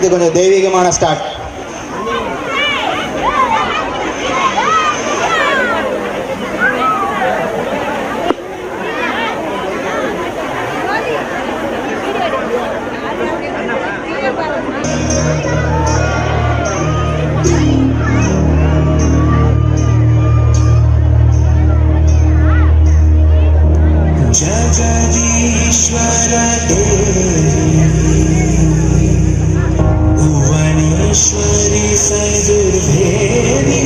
அடுத்து கொஞ்சம் தெய்வீகமான ஸ்டார்ட். जगदीश्वर भुवनेश्वरी सदुर्भेदी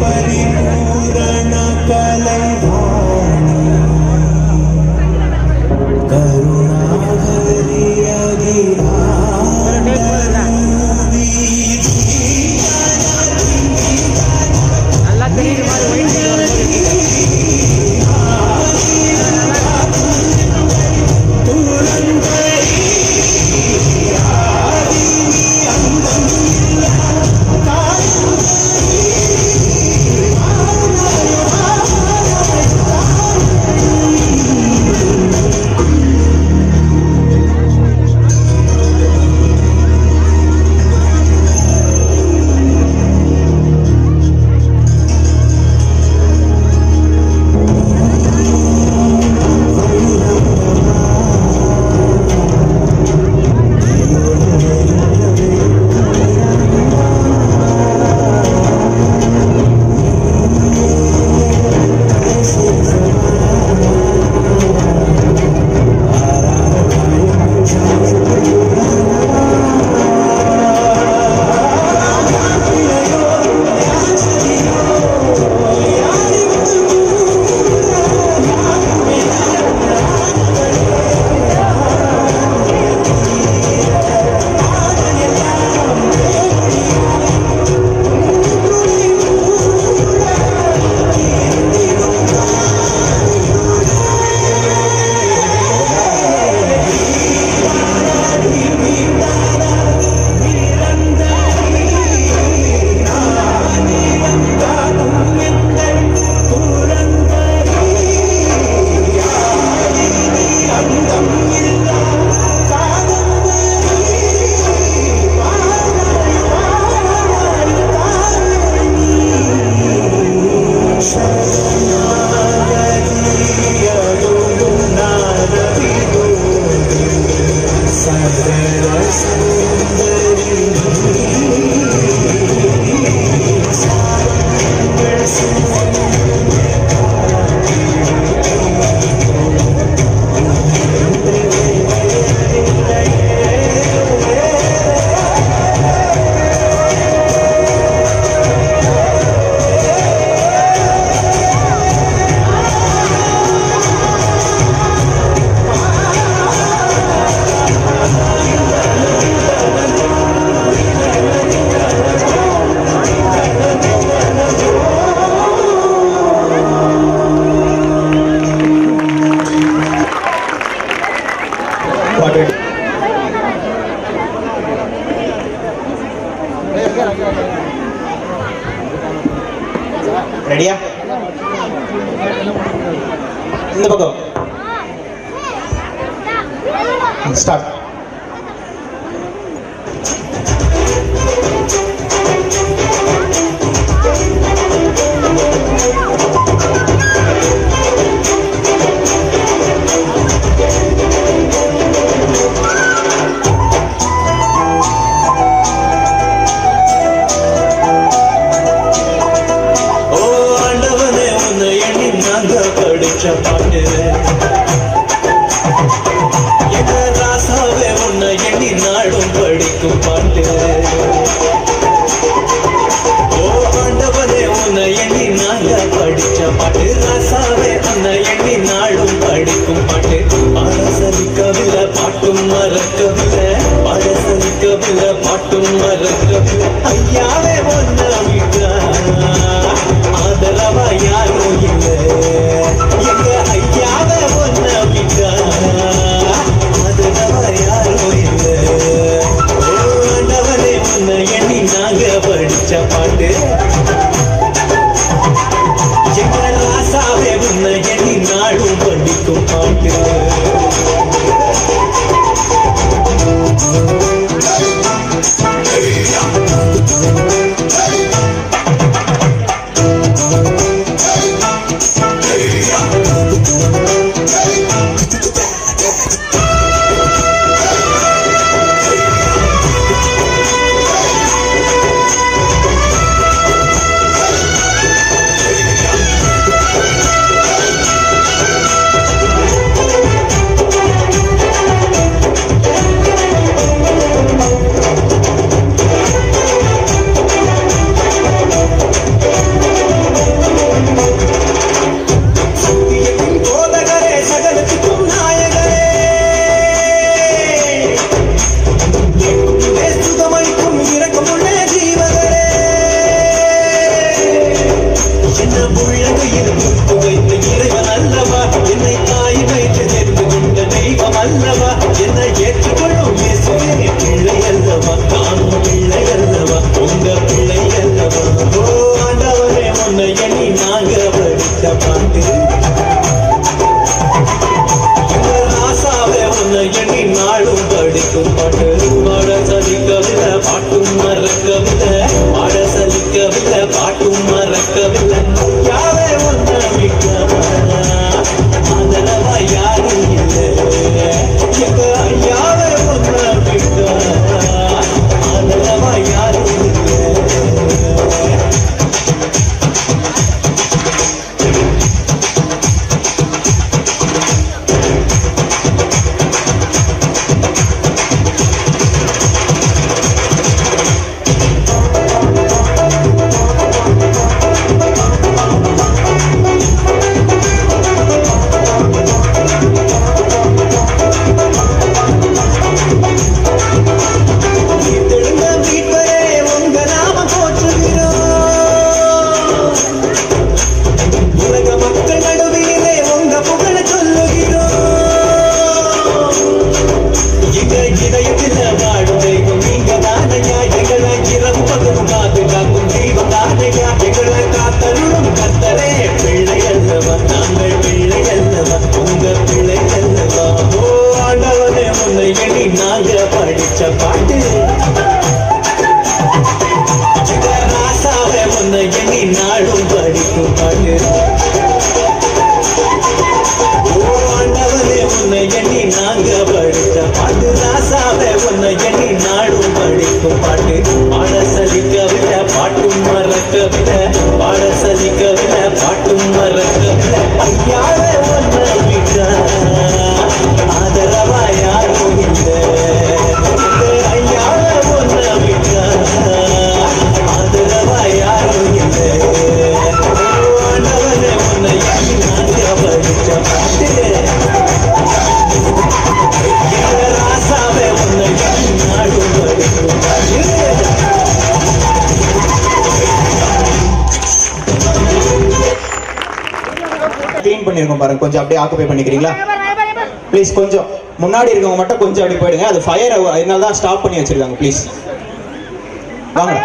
परिपूर्ण कलैवाणी करुणाहरि अगिरारूपी ரெடியா? இந்த பக்கம் ஸ்டார்ட். பாட்டு எங்க ராசாவே உன்னை எண்ணி நாடும் படிக்கும் பாட்டு. ஓ ஆண்டவனே உன்னை எண்ணி நாங்க படிச்ச பாட்டு. ராசாவே உன்னை எண்ணி நாடும் படிக்கும் பாட்டு. பாடசலிக்கவில்லை பாட்டும் மறக்கவில்லை, பாடசலிக்கவில்லை பாட்டும் மறக்கவில்லை. ஐயாவே ஒன்ன விட்டா ஆதரவா யாரும் இல்லை. எங்க ஐயாவே ஒன்ன விட்டா ஆதரவா யாரும் இல்லை. ஆண்டவனே உன்னை எண்ணி நாங்க படிச்ச பாட்டு. எங்க ராசாவே உன்னை எண்ணி நாடும் படிக்கும் பாட்டு. பாட்டும் மறக்கவில்லை, பாட சலிக்கவில்லை, பாட்டும் மறக்கவில்லை. யாவே ஒன்ன விட்ட ஆதரவா யாரும் இல்லை, எங்க ஐயாவே ஒன்ன விட்ட ஆதரவா யாரும் இல்லை. நாடும் படிக்கும் பாட்டு ஆண்டவனே உன்னை எண்ணி நாங்க படித்த பாட்டு ராசாவே உன்னை எண்ணி நாடும் படிக்கும் பாட்டு பாட சலிக்கவில்லை பாட்டும் மறக்கவில்லை பாட சலிக்கவில்லை பாட்டும் மறக்கவில்லை ஐயாவே உன்னை விட்ட ஆதரவா யாரும் இல்லை ஐயாவே உன்னை விட்ட ஆதரவா யாரும் இல்லை ஆண்டவனே உன்னை எண்ணி நாங்க படித்த பாட்டு ராசாவே உன்னை எண்ணி நாடும் படிக்கும் பாட்டு க்ளீன் பண்ணிருக்கோம் பாருங்க, கொஞ்சம் அப்படியே ஆக்குபை பண்ணிக்கிறீங்களா ப்ளீஸ். கொஞ்சம் முன்னாடி இருக்கவங்க மட்டும் கொஞ்சம் அப்படி போயிடுங்க, அது ஃபயர் அதனால தான் ஸ்டாப் பண்ணி வச்சிருக்காங்க. ப்ளீஸ் வாங்க.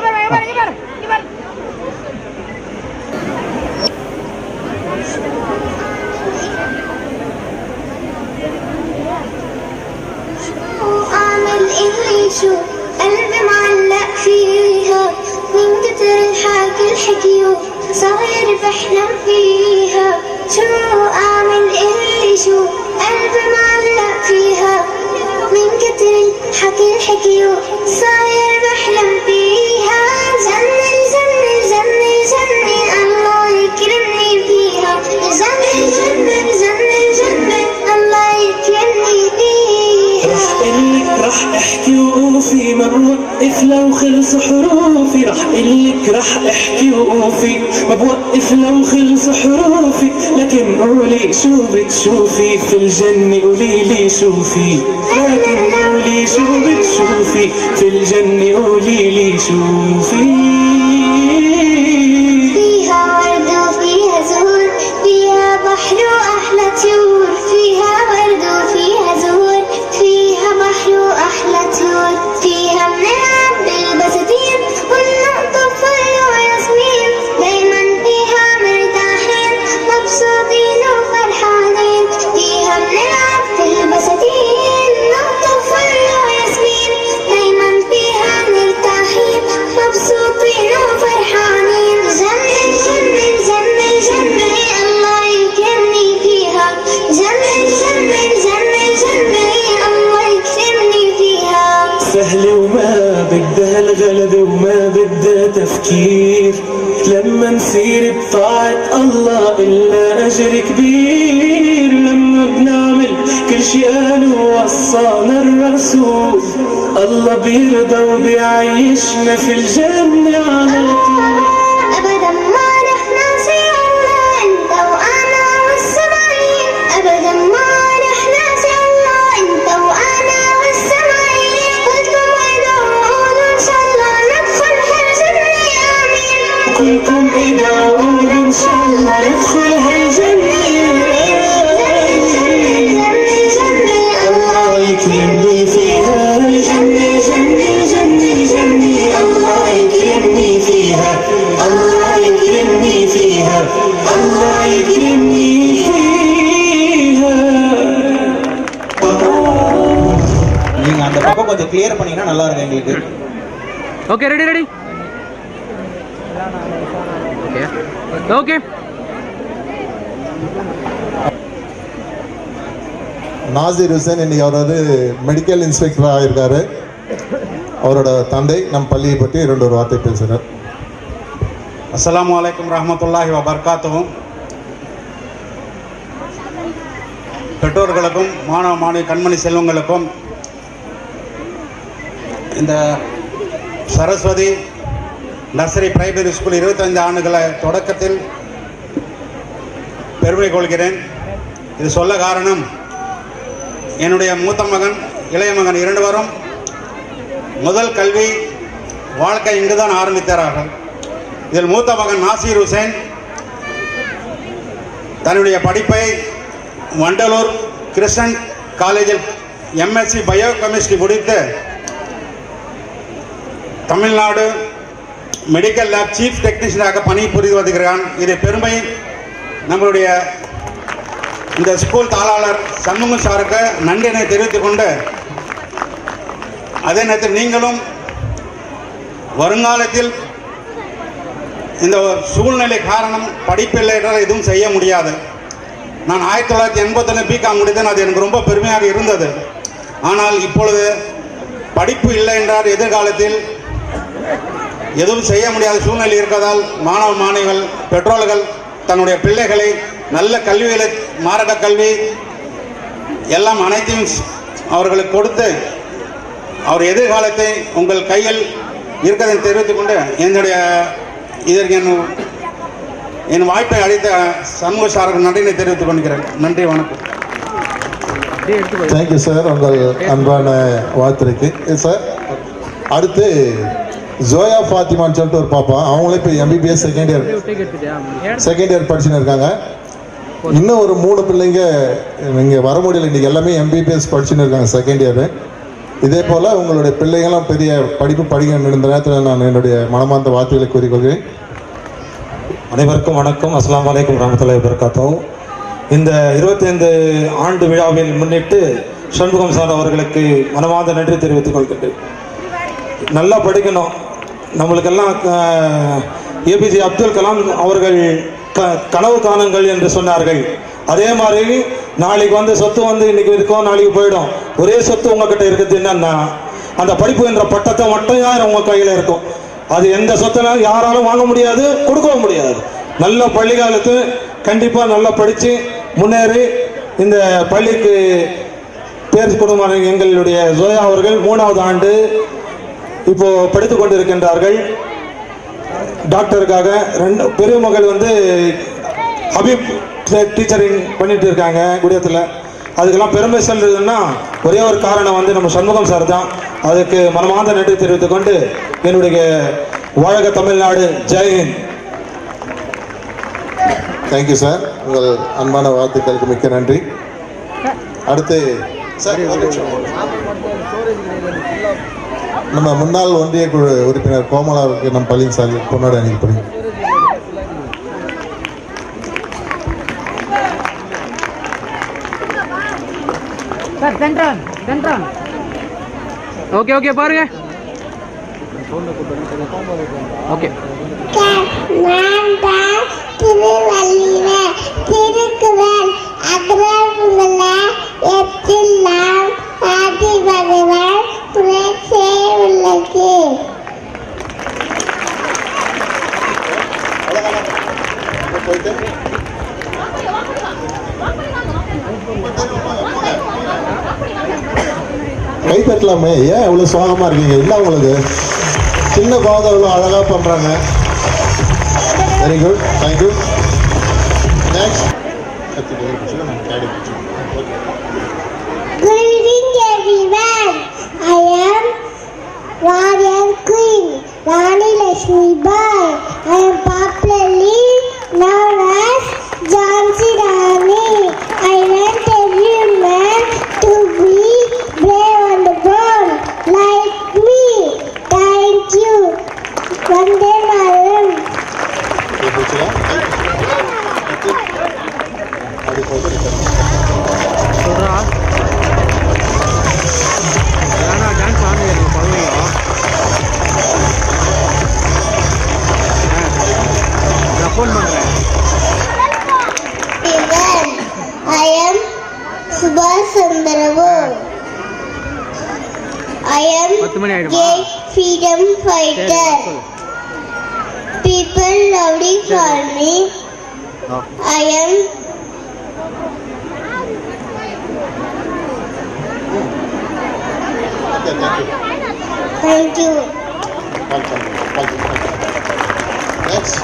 قلبي معلق فيها من كتر الحكي الحكيو صاير بحلم فيها شو اعمل اللي شو قلبي معلق فيها من كتر الحكي الحكيو صاير بحلم فيها جنن جنن جنن جنن الله يكرمني فيها جنن جنن جنن جنن الله يكرمني فيها رح احكي وقوفي ما بوقف لو خلص حروفي رح قلك رح احكي وقوفي ما بوقف لو خلص حروفي لكن قولي شو بتشوفي في الجنة قولي لي شوفي لكن قولي شو بتشوفي في الجنة قولي لي شوفي فيها ورد وفيها زهور فيها بحر واحلى طيور فيها ورد وفيها زهور فيها بحر واحلى طيور فيها بنلعب بالبساتين والنقطة فل وياسمين دايما فيها مرتاحين مبسوطين وفرحانين فيها بنلعب بالبساتين نقطة فل وياسمين دايما فيها مرتاحين مبسوطين وفرحانين جنن جنن جنن جنن الله يكرمني فيها جنن جنن جنن جنن الله يكرمني فيها سهلة وما بدها الغلبة وما بدها تفكير لما نسير بطاعة الله إلا أجر كبير لما بنعمل كل شي قالوا وصانا الرسول الله بيرضى وبيعيشنا في الجنة على طول أبدا ما رح ناسي الله أنت وأنا والسماعين أبدا ما رح ناسي الله أنت وأنا والسماعين كلكم ادعوا إن شاء الله ندخل هالجنة آمين كلكم ادعوا إن شاء الله ندخل هالجنة الله يكرمني فيها جنة جنة جنة جنة الله يكرمني فيها الله يكرمني فيها الله يكرمني فيها நீங்க அந்த பக்கம் கொஞ்சம் கிளியர் பண்ணீங்கன்னா நல்லா இருக்கும் எங்களுக்கு. Okay ready okay Nasir Hussain இன்னைக்கு அவர் வந்து மெடிக்கல் இன்ஸ்பெக்டர் ஆகியிருக்காரு. அவரோட தந்தை நம் பள்ளியை பற்றி 2 வார்த்தை பேசுகிறார். அஸ்ஸலாமு அலைக்கும் ரஹ்மத்துல்லாஹி வபர்காத்துஹு. பெற்றோர்களுக்கும் மாணவ மாணவி கண்மணி செல்வங்களுக்கும் இந்த சரஸ்வதி நர்சரி பிரைமரி ஸ்கூல் 25 ஆண்டுகள தொடக்கத்தில் பெருமை கொள்கிறேன். இது சொல்ல காரணம், என்னுடைய மூத்த மகன் இளைய மகன் 2 பேரும் முதல் கல்வி வாழ்க்கை இங்குதான் ஆரம்பித்தார்கள். இதில் மூத்த மகன் நாசிர் ஹுசேன் தன்னுடைய படிப்பை வண்டலூர் கிருஷ்ணன் காலேஜில் எம்எஸ்சி பயோ கெமிஸ்ட்ரி முடித்து தமிழ்நாடு மெடிக்கல் லேப் சீஃப் டெக்னீஷியனாக பணிபுரிந்து வருகிறான். இது பெருமை நம்மளுடைய இந்த ஸ்கூல் தாளாளர் சண்முகம் சாருக்கு நன்றினை தெரிவித்துக் கொண்டு, அதே நேரத்தில் நீங்களும் வருங்காலத்தில் இந்த சூழ்நிலை காரணம் படிப்பில்லை என்றால் எதுவும் செய்ய முடியாது. நான் 1981 பிகாம் முடித்தேன். அது எனக்கு ரொம்ப பெருமையாக இருந்தது. ஆனால் இப்பொழுது படிப்பு இல்லை என்றால் எதிர்காலத்தில் எதுவும் செய்ய முடியாத சூழ்நிலை இருக்கிறதால் மாணவ மாணவிகள் பெற்றோர்கள் தன்னுடைய பிள்ளைகளை நல்ல கல்விகளை மாரட கல்வி எல்லாம் அனைத்தையும் அவர்களுக்கு கொடுத்து அவர் எதிர்காலத்தை உங்கள் கையில் இருக்கிறதை தெரிவித்துக் கொண்டு என்னுடைய இதற்கு என் வாய்ப்பை அளித்த சமூக சாருக்கு நன்றினை தெரிவித்துக் கொள்கிறேன். நன்றி, வணக்கம். தேங்க்யூ சார், உங்கள் அன்பான வார்த்தைக்கு. சார் அடுத்து ஜோயா ஃபாத்திமான்னு சொல்லிட்டு ஒரு பாப்பா, அவங்களே இப்போ எம்பிபிஎஸ் செகண்ட் இயர் படிச்சுன்னு இருக்காங்க. இன்னும் ஒரு 3 பிள்ளைங்க இங்கே வர முடியல, இன்றைக்கி எல்லாமே எம்பிபிஎஸ் படிச்சுன்னு இருக்காங்க செகண்ட் இயரு. இதே போல் உங்களுடைய பிள்ளைங்களும் பெரிய படிப்பு படிக்க இந்த நேரத்தில் நான் என்னுடைய மனமார்ந்த வார்த்தைகளை கூறிக்கொள்கிறேன். அனைவருக்கும் வணக்கம். அஸ்ஸலாமு அலைக்கும் வரஹ்மத்துல்லாஹி வபரகாத்துஹு. இந்த 25 ஆண்டு விழாவில் முன்னிட்டு சண்முகம் சார் அவர்களுக்கு மனமார்ந்த நன்றி தெரிவித்துக் கொள்கின்றேன். நல்லா படிக்கணும். நம்மளுக்கெல்லாம் ஏபிஜே அப்துல் கலாம் அவர்கள் கனவு காணுங்கள் என்று சொன்னார்கள். அதே மாதிரி நாளைக்கு வந்து சொத்து வந்து இன்னைக்கு இருக்கும், நாளைக்கு போயிடும். ஒரே சொத்து உங்ககிட்ட இருக்குது என்னன்னா அந்த படிப்பு என்ற பட்டத்தை மட்டும் தான் உங்க கையில் இருக்கும். அது எந்த சொத்தினாலும் யாராலும் வாங்க முடியாது, கொடுக்கவும் முடியாது. நல்ல பள்ளிக்காலத்து கண்டிப்பாக நல்லா படித்து முன்னேறி இந்த பள்ளிக்கு பேர் கொடுமான எங்களுடைய ஜோயா அவர்கள் 3வது ஆண்டு இப்போ படித்து கொண்டிருக்கின்றார்கள் டாக்டருக்காக. 2 பெரிய மகள் வந்து ஹபீப் டீச்சரிங் பண்ணிட்டு இருக்காங்க குடியத்தில். அதுக்கெல்லாம் பெருமை சொல்றதுன்னா ஒரே ஒரு காரணம் வந்து நம்ம சண்முகம் சார் தான். அதுக்கு மனமார்ந்த நன்றி தெரிவித்துக் கொண்டு என்னுடைய வாழ்க தமிழ்நாடு, ஜெய்ஹிந்த். தேங்க்யூ சார், உங்கள் அன்பான வாழ்த்துக்களுக்கு மிக்க நன்றி. அடுத்து சார் நம்ம முன்னாள் ஒன்றிய குழு உறுப்பினர் கோமலாவுக்கு நம் பள்ளியின் சார்பில் பொன்னாடை அணிவிக்கப்படுகிறது. ஓகே பாருங்க. ஓகே திருவள்ளுவர் திருக்குறள் அக்ரமுள்ள எத்தெல்லாம் ஆதி பகவான் புரட்சே உள்ளது. கை தட்டலாமே, ஏன் இவ்வளோ சோகமாக இருக்கீங்க? இல்லை உங்களுக்கு சின்ன குழந்தை இவ்வளோ அழகாக பண்ணுறாங்க. Very good, thank you. Next Good evening everyone. I am Royal Queen Rani Lakshmi Bai. I am popularly known as Jhansi Rani. I want everyone to be brave and bold like me. Thank you. Vande Mataram. சொல்றா dance ஆடுங்க பரவாயில்ல. freedom fighter. People loving for me. I am thank you. Next.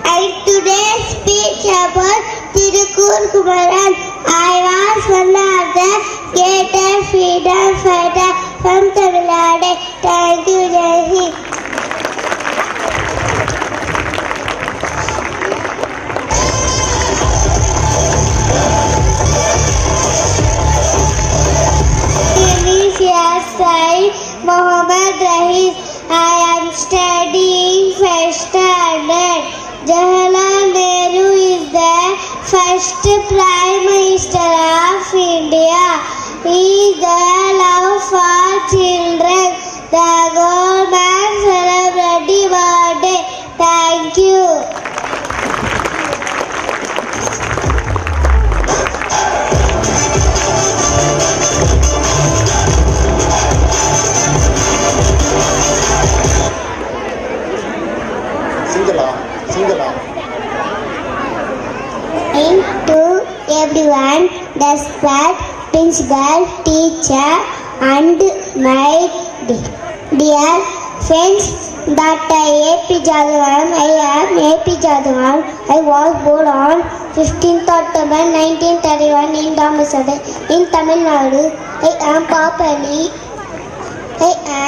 I today speak about Tirukur Kumaran. I was one of the greatest freedom fighter from Tamil Nadu. Thank you, Jai Hind. Mohammed Rahis. I am studying first standard. Jawaharlal Nehru is the first Prime Minister of India. He is the love for children. The government celebrity birthday. Thank you. To everyone, despite principal, teacher, and my dear friends, Dr. A.P. Jadhavan. I am A.P. Jadhavan. I was born on 15th October 1931 in Dhammasada in Tamil Nadu. I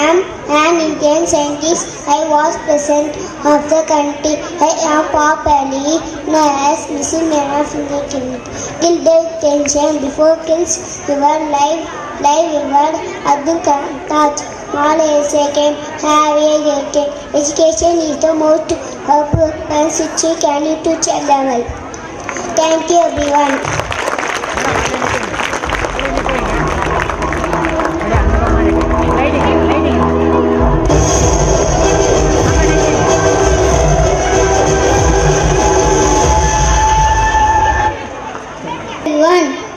am an Indian scientist. I was president of the country. I am popularly known as missing man of Indian community. Till death tension before kills your life reward Abdul Taj. Knowledge second, have a gated. Education is the most powerful and switch can to child level. Thank you everyone.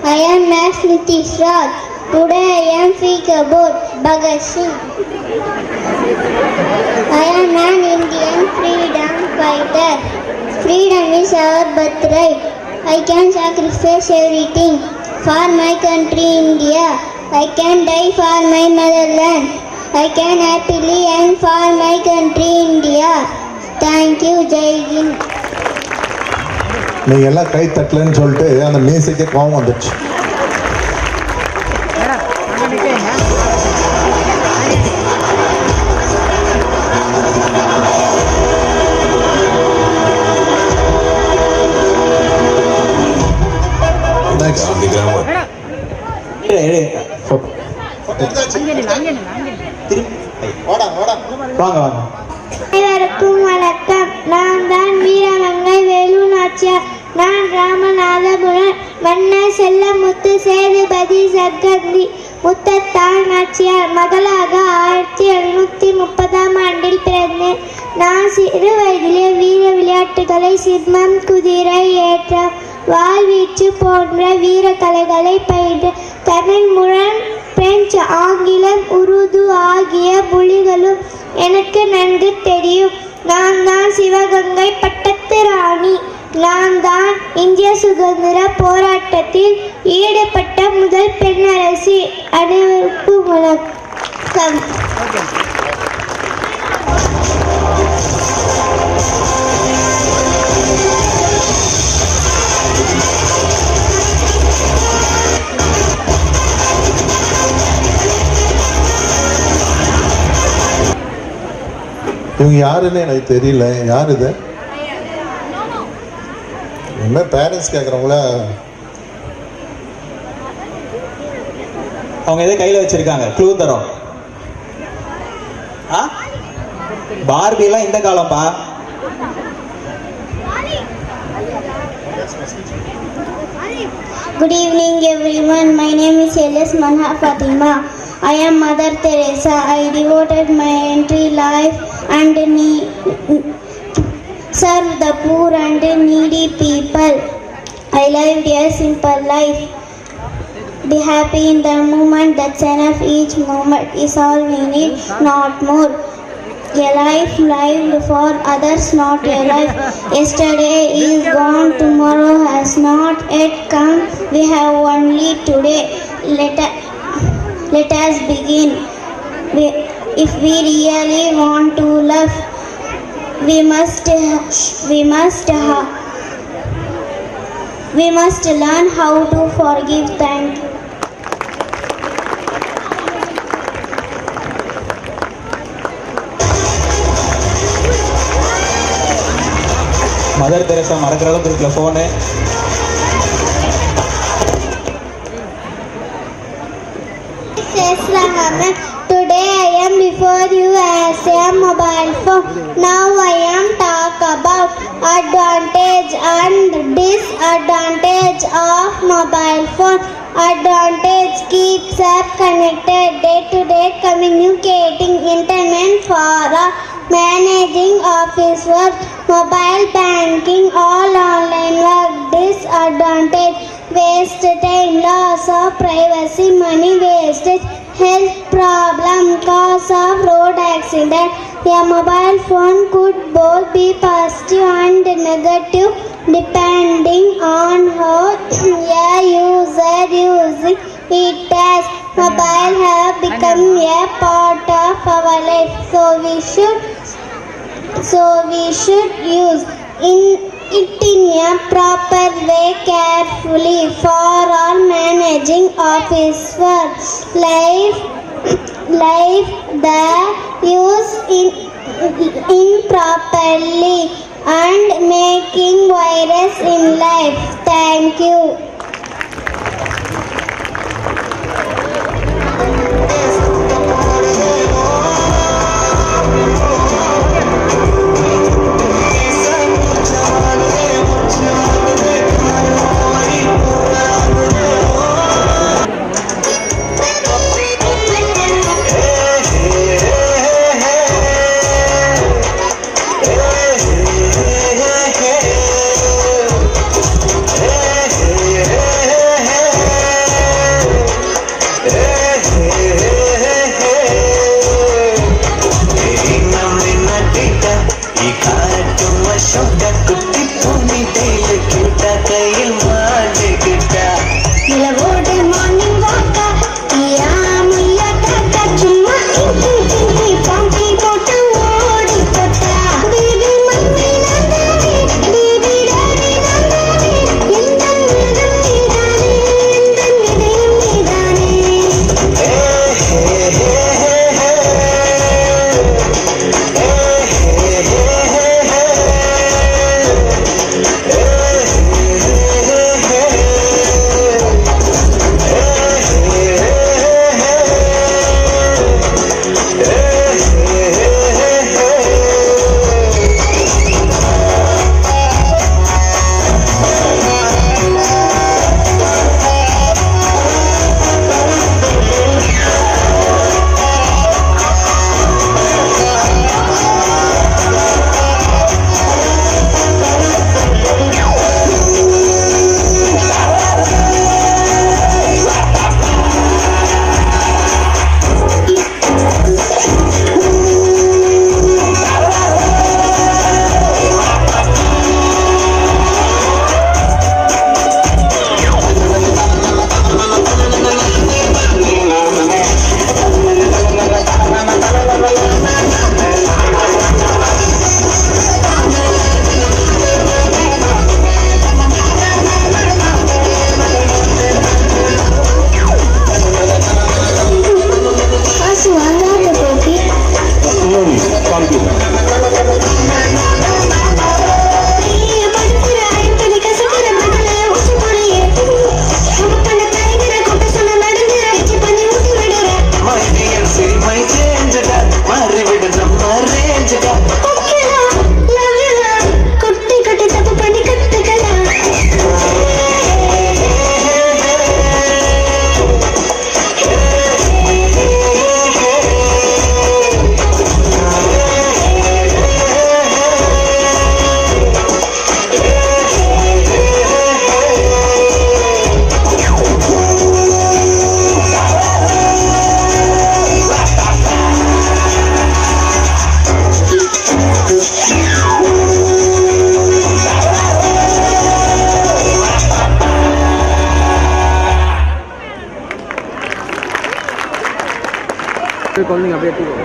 I am Max Nitish Raj. Today I am speak about Bhagat Singh. I am an Indian freedom fighter. Freedom is our birthright. I can sacrifice everything for my country India. I can die for my motherland. I can happily end for my country India. Thank you, Jai Hind. நீங்க எல்லாம் கை தட்டலன்னு சொல்லிட்டு அந்த மியூசிக்கே கோவம் வந்துடுச்சு. வாங்க வாங்க. அனைவருக்கும் வணக்கம். நான் தான் வீரமங்கை வேலு நாச்சியார். நான் ராமநாதபுரம் மன்னர் செல்லமுத்து சேதுபதி சர்க்கந்தி முத்தத்தாள் நாச்சியார் மகளாக 1730 ஆண்டில் பிறந்தேன். நான் சிறு வயதிலே வீர விளையாட்டுகளை சிம்மம், குதிரை ஏற்றம், வாழ்வீச்சு போன்ற வீர கலைகளை பயின்ற. தமிழ், முரண், பிரெஞ்சு, ஆங்கிலம், உருது ஆகிய மொழிகளும் எனக்கு நன்கு தெரியும். நான் தான் சிவகங்கை பட்டத்து ராணி. நான் தான் இந்திய சுதந்திர போராட்டத்தில் ஈடுபட்ட முதல் பெண்ணரசி. அனைவருக்கும் வணக்கம். இவங்க யாருன்னு எனக்கு தெரியல. யார் இது? என்ன பேரண்ட்ஸ் கேட்குறவங்கள? அவங்க எதை கையில் வச்சிருக்காங்க? க்ளூ தரோம். பார்பிலாம் இந்த காலம்ப்பா. Good evening everyone. My name is Elias Manha Fatima. I am Mother Teresa. I devoted my entire life and serve the poor and needy people. I lived a simple life. Be happy in the moment, that's enough. Each moment is all we need, not more. A life lived for others, not a life. Yesterday is gone, tomorrow has not yet come. We have only today. Let us begin. If we really want to love, we must learn how to forgive. Thank you. Mother Teresa மறக்கிற அளவுக்கு இருக்குல்ல phone. Today I am before you as a mobile phone. Now I am talk about advantage and disadvantage of mobile phone. Advantage keeps us connected, day to day communicating, internet for managing office work, mobile banking, all online work. Disadvantage: waste time, loss of privacy, money wastage, health problem, cause of road accident. A mobile phone could both be positive and negative depending on how a user using it. As mobile have become a part of our life, so we should use it in a proper way, carefully, for all managing office work, life the use improperly and making virus in life. Thank you. hey, hey, hey. குழந்தைங்க அப்படியே எடுத்துக்கோ.